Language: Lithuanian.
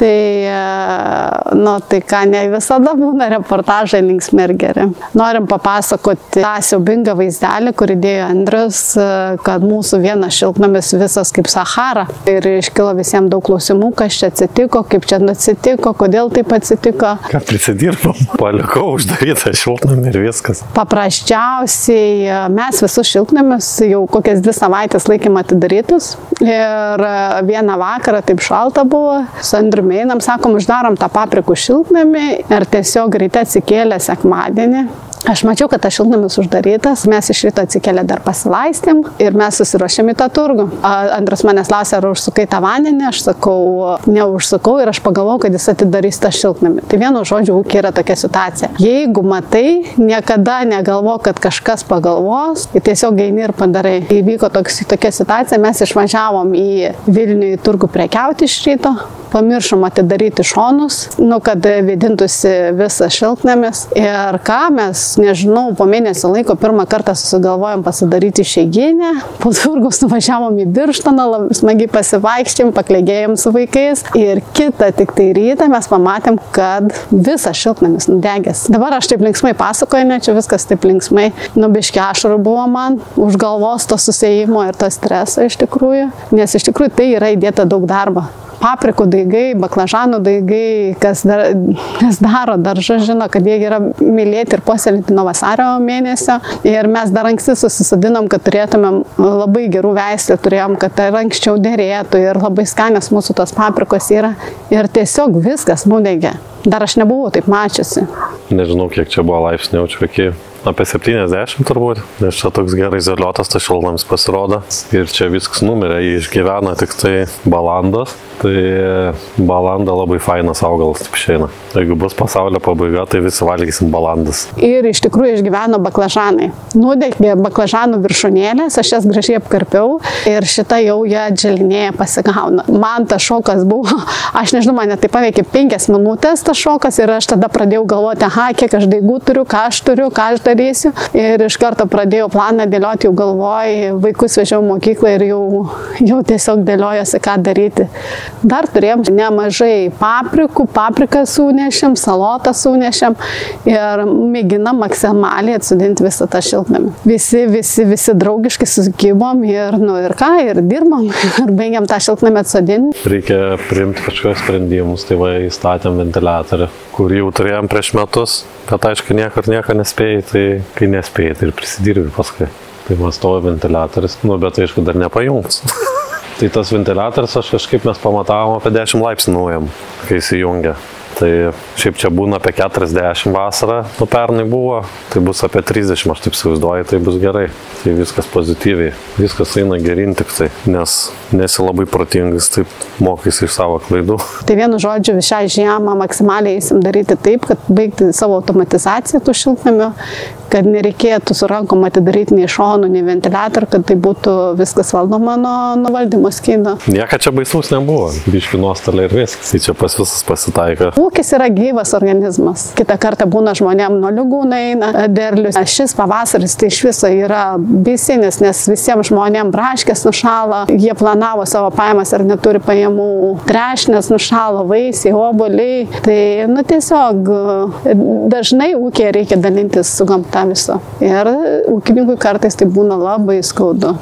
Tai ką, ne visada būna reportažai linksmi ir geri. Norim papasakoti tą siaubingą vaizdelį, kurį dėjo Andrius, kad mūsų vienas šiltnamis visas kaip Sahara. Ir iškilo visiems daug klausimų, kas čia atsitiko, kaip čia atsitiko, kodėl taip atsitiko. Ką prisidirbom? Palikau uždarytą šiltnamį ir viskas. Paprasčiausiai mes visus šiltnamius jau kokias 2 savaitės laikėm atidarytus. Ir vieną vakarą taip šalta buvo, su Andriumi einam, sakom, uždarom tą paprikų šiltnamį ir tiesiog ryte atsikėlė sekmadienį. Aš mačiau, kad tas šiltnamis uždarytas, mes iš ryto atsikėlę dar pasilaistėm ir mes susiruošėm į tą turgų. Andrius manęs klausė, ar užsukai tą vandenį, aš sakau, neužsukau ir aš pagalvojau, kad jis atidarys tą šiltnamį. Tai vienu žodžiu, ūkiai yra tokia situacija. Jeigu matai, niekada negalvo, kad kažkas pagalvos, tai tiesiog eini ir padarai. Įvyko tokia situacija, mes išvažiavom į Vilnių į turgų prekiauti iš ryto, pamiršom atidaryti šonus, kad vėdintųsi visas šiltnamis. Ir ką mes, nežinau, po mėnesio laiko pirmą kartą susigalvojom pasidaryti išeiginę, po turgus nuvažiavom į Birštoną, smagiai pasivaikščiom, paklėgėjom su vaikais ir kitą tik tai rytą mes pamatėm, kad visas šiltnamis nudegęs. Dabar aš taip linksmai pasakoju, ne, čia viskas taip linksmai, biškį ašarų buvo man už galvos to susėjimo ir to streso iš tikrųjų, nes iš tikrųjų tai yra įdėta daug darbo. Paprikų daigai, baklažanų daigai, kas daro daržą, žino, kad jie yra mylėti ir puoselėti nuo vasario mėnesio. Ir mes dar anksti susisodinom, kad turėtumėm labai gerų veislių, turėjom, kad ir anksčiau derėtų ir labai skanios mūsų tos paprikos yra. Ir tiesiog viskas nudegė. Dar aš nebuvau taip mačiusi. Nežinau, kiek čia buvo laipsnių, čia apie 70 turbūt, nes čia toks gerai izoliuotas tas šiltnamis pasirodo. Ir čia viskas numirė, jį išgyvena tik tai balandas. Tai balanda labai fainas augalas, taip išeina. Jeigu bus pasaulio pabaiga, tai visi valgysim balandas. Ir iš tikrųjų išgyveno baklažanai. Nudegė baklažanų viršūnėlės, aš jas gražiai apkarpiau ir šitą jau jie dželinėje pasigauna. Man tas šokas buvo, aš nežinau, mane tai paveikė 5 minutės tas šokas ir aš tada pradėjau galvoti, kiek aš daigų turiu, ką aš darysiu. Ir iš karto pradėjau planą dėlioti, jau galvoj, vaikus vežiau mokyklą ir jau tiesiog dėliojosi, ką daryti. Dar turėjom nemažai paprikų, papriką sunešėm, salotą sunešėm ir mėginam maksimaliai atsodinti visą tą šiltnamį. Visi draugiškai susikibom ir dirbom ir baigiam tą šiltnamį atsodinti. Reikia priimti kažkokius sprendimus, tai įstatėm ventiliatorių, kurį jau turėjom prieš metus, bet aišku nieko nespėjai, tai kai nespėjai, tai ir prisidirbi paskui. Tai man stovi ventiliatorius, bet aišku dar nepajungs. Tai tas ventiliatorius kažkaip mes pamatavom apie 10 laipsnių nuėjom, kai įsijungia. Tai šiaip čia būna apie 40 vasarą, pernai buvo, tai bus apie 30, aš taip įsivaizduoju, tai bus gerai. Tai viskas pozityviai, viskas eina gerin tik tai, nes nesi labai protingas, taip mokaisi iš savo klaidų. Tai vienu žodžiu, šią žiemą maksimaliai eisim daryti taip, kad baigti savo automatizaciją tų šiltnamių, kad nereikėtų su rankom atidaryti nei šonų, nei ventiliatorių, kad tai būtų viskas valdoma nuo valdymo skydo. Nieka čia baisaus nebuvo, biškių nuostoliai ir viskas, tai čia pas visus pasitaiko. Ūkis yra gyvas organizmas. Kitą kartą būna žmonėm nuo ligų eina derlius. Šis pavasaris tai iš viso yra baisinis, nes visiems žmonėm braškės nušala, jie planavo savo pajamas ar neturi pajamų, trešnės nušalo, vaisiai, obuoliai. Tai tiesiog dažnai ūkyje reikia dalintis su gamta viso. Ir ūkininkui kartais tai būna labai skaudu.